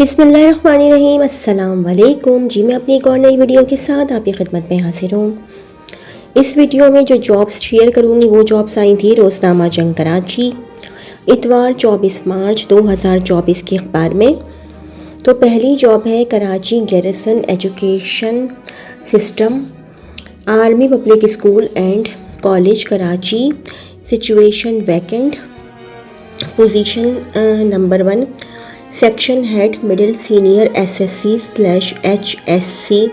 बिस्मिल्लाहिर्रहमानिर्रहीम। अस्सलाम वालेकुम जी। मैं अपनी एक और नई वीडियो के साथ आपकी खिदमत में हाजिर हूँ। इस वीडियो में जो जॉब्स शेयर करूँगी वो जॉब्स आई थी रोज़नामा जंग कराची इतवार 24 मार्च 2024 के अखबार में। तो पहली जॉब है Karachi garrison education system army public school and college Karachi. Situation vacant. Position number 1 section head middle senior SSC/HSC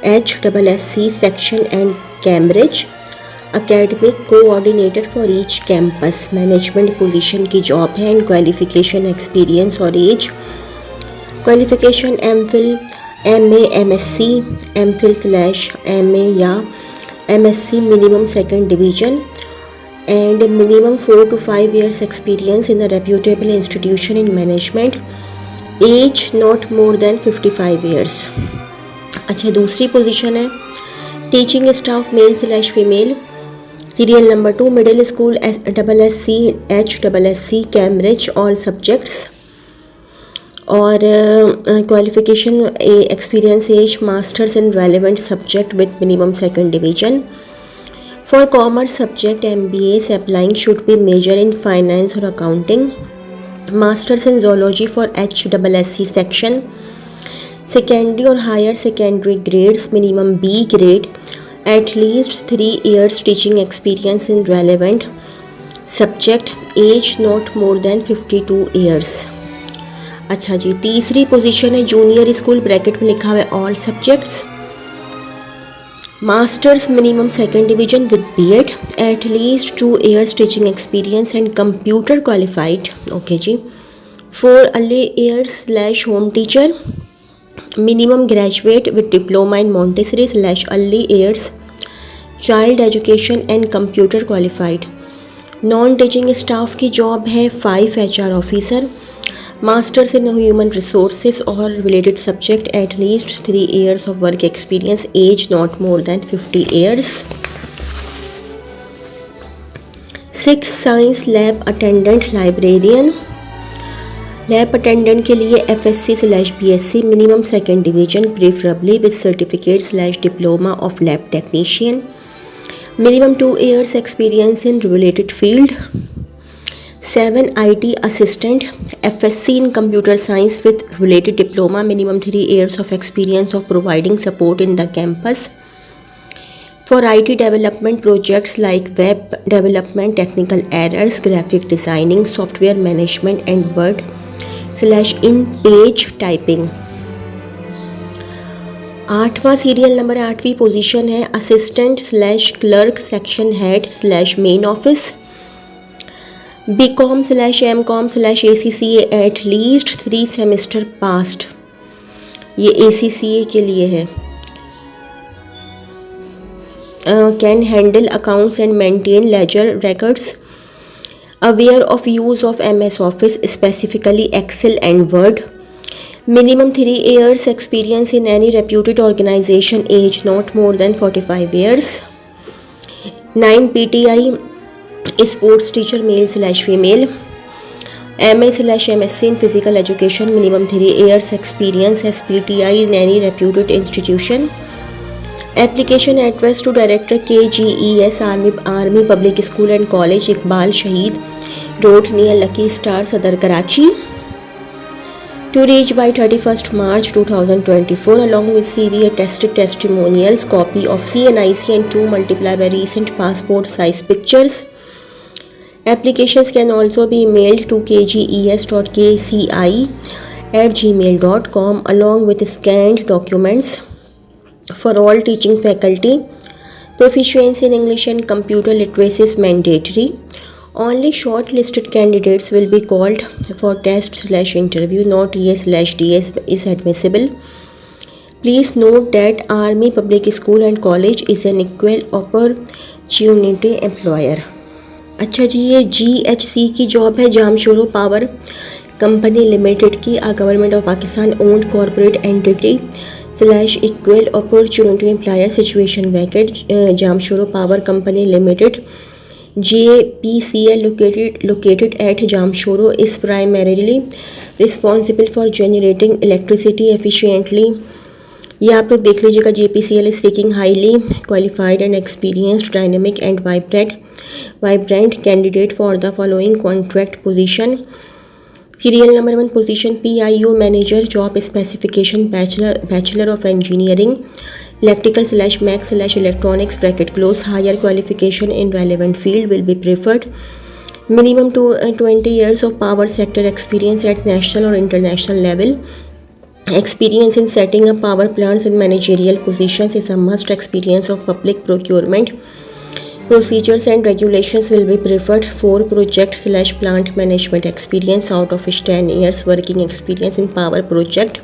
HSSC section and Cambridge. Academic coordinator for each campus. Management position की जॉब है एंड क्वालिफिकेशन एक्सपीरियंस और age. Qualification MPhil MA MSc MPhil/MA या MSc minimum second division and minimum 4 to 5 years experience in a reputable institution in management. Age not more than 55 years. अच्छा, दूसरी position है teaching staff male female. Serial number 2 middle school SSC HSSC Cambridge all subjects. और qualification experience age masters in relevant subject with minimum second division. For commerce subject MBAs applying should be major in finance or accounting. Masters in zoology for HSSC section. Secondary or higher secondary grades minimum B grade. At least 3 years teaching experience in relevant subject. Age not more than 52 years. अच्छा जी, तीसरी position है junior school bracket में लिखा हुआ है all subjects. Masters minimum second division with BEd, at least 2 years teaching experience and computer qualified. Okay जी। 4 early years/ home teacher. Minimum graduate with diploma in Montessori/early years child education and computer qualified. Non teaching staff की job है 5 HR officer. Masters in human resources और related subject. At least 3 years of work experience. Age not more than 50 years। 6 science lab attendant librarian. Lab attendant के लिए FSc/BSc minimum second division preferably with certificate diploma of lab technician. Minimum 2 years experience in related field. 7 IT assistant FSc in computer science with related diploma minimum 3 years of experience of providing support in the campus for IT development projects like web development, technical errors, graphic designing, software management and Word/in page typing। 8वां serial number 8वीं position है assistant clerk section head main office. BCom/MCom/ACCA at least 3 semester passed. ये ACCA के लिए है। Can handle accounts and maintain ledger records. Aware of use of MS office specifically excel and word. Minimum 3 years experience in any reputed organisation. Age not more than 45 years। 9 PTI sports teacher male female. MA/MSc in physical education minimum 3 years experience as PTI in any reputed institution. Application address to director KGES army public school and college Iqbal Shaheed road near lucky star सदर Karachi. To reach by 31st March 2024 along with CV attested testimonials, copy of CNIC and 2 multiplied by recent passport size pictures. Applications can also be mailed to kges.kci@gmail.com along with scanned documents. For all teaching faculty, proficiency in English and computer literacy is mandatory. Only shortlisted candidates will be called for test/interview. Not ES/DS is admissible. Please note that Army Public School and College is an equal opportunity employer. अच्छा जी, ये GHC की job है Jamshoro power company limited की। Government of Pakistan owned corporate entity equal opportunity employer. Situation vacant. Jamshoro power company limited JPCL located at Jamshoro is primarily responsible for generating electricity efficiently. ये आप लोग देख लीजिएगा. JPCL is seeking highly qualified and experienced, dynamic and vibrant candidate for the following contract position. Serial number 1 position, PIU manager, job specification, bachelor of engineering, electrical/mech/electronics (higher qualification in relevant field will be preferred. Minimum 20 years of power sector experience at national or international level. Experience in setting up power plants in managerial positions is a must. Experience of public procurement procedures and regulations will be preferred. 4 project/plant management experience, out of which 10 years working experience in power project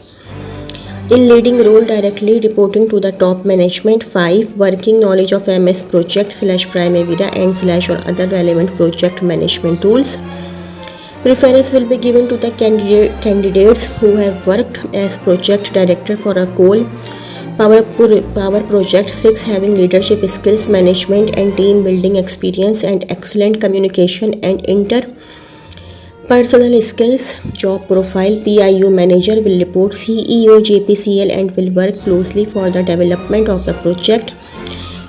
in leading role directly reporting to the top management. 5 working knowledge of MS project/Primavera and/or other relevant project management tools. Preference will be given to the candidates who have worked as project director for a coal power project. 6 having leadership skills, management and team building experience and excellent communication and interpersonal skills. Job profile, PIU manager will report CEO JPCL and will work closely for the development of the project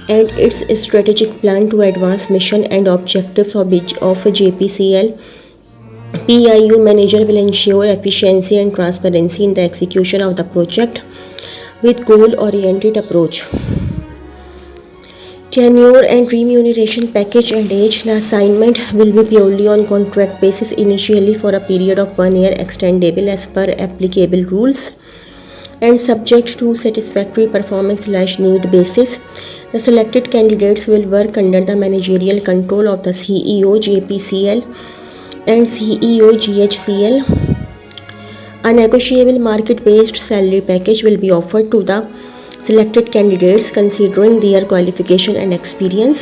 and its strategic plan to advance mission and objectives of JPCL. PIU manager will ensure efficiency and transparency in the execution of the project with goal-oriented approach. Tenure and remuneration package and age. The assignment will be purely on contract basis initially for a period of 1 year, extendable as per applicable rules and subject to satisfactory performance/need basis. The selected candidates will work under the managerial control of the CEO JPCL and CEO GHCL. A negotiable market-based salary package will be offered to the selected candidates considering their qualification and experience.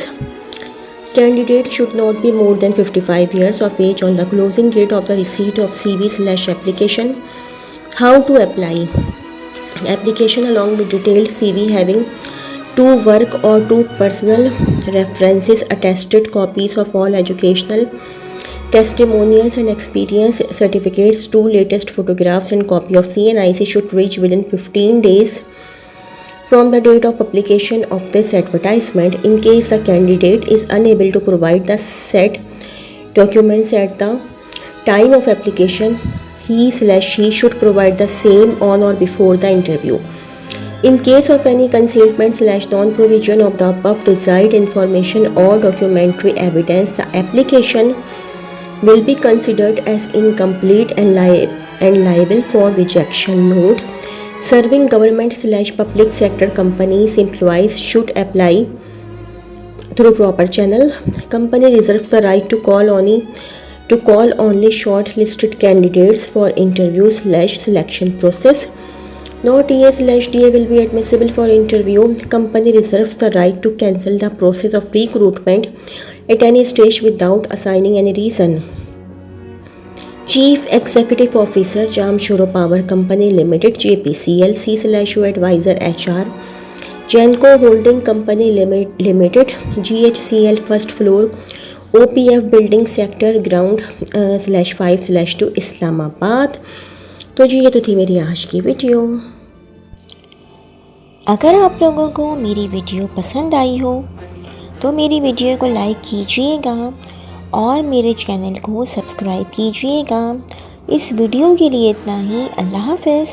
Candidate should not be more than 55 years of age on the closing date of the receipt of CV/application. How to apply? Application along with detailed CV having 2 work or 2 personal references, attested copies of all educational testimonials and experience certificates, 2 latest photographs and copy of CNIC should reach within 15 days from the date of publication of this advertisement. In case the candidate is unable to provide the said documents at the time of application, he/she should provide the same on or before the interview. In case of any concealment/non-provision of the above desired information or documentary evidence, the application will be considered as incomplete and liable for rejection. Note: serving government/public sector companies employees should apply through proper channel. Company reserves the right to call only shortlisted candidates for interview/selection process. No TA/DA will be admissible for interview. Company reserves the right to cancel the process of recruitment at any stage without assigning any reason. Chief Executive Officer, Jamshoro Power Company Limited JPCL, C/O Advisor HR, Genco Holding Company Limited GHCL, first floor OPF Building Sector Ground /5/2 Islamabad. तो जी ये तो थी मेरी आज की video. अगर आप लोगों को मेरी वीडियो पसंद आई हो तो मेरी वीडियो को लाइक कीजिएगा और मेरे चैनल को सब्सक्राइब कीजिएगा. इस वीडियो के लिए इतना ही. अल्लाह हाफ़िज़.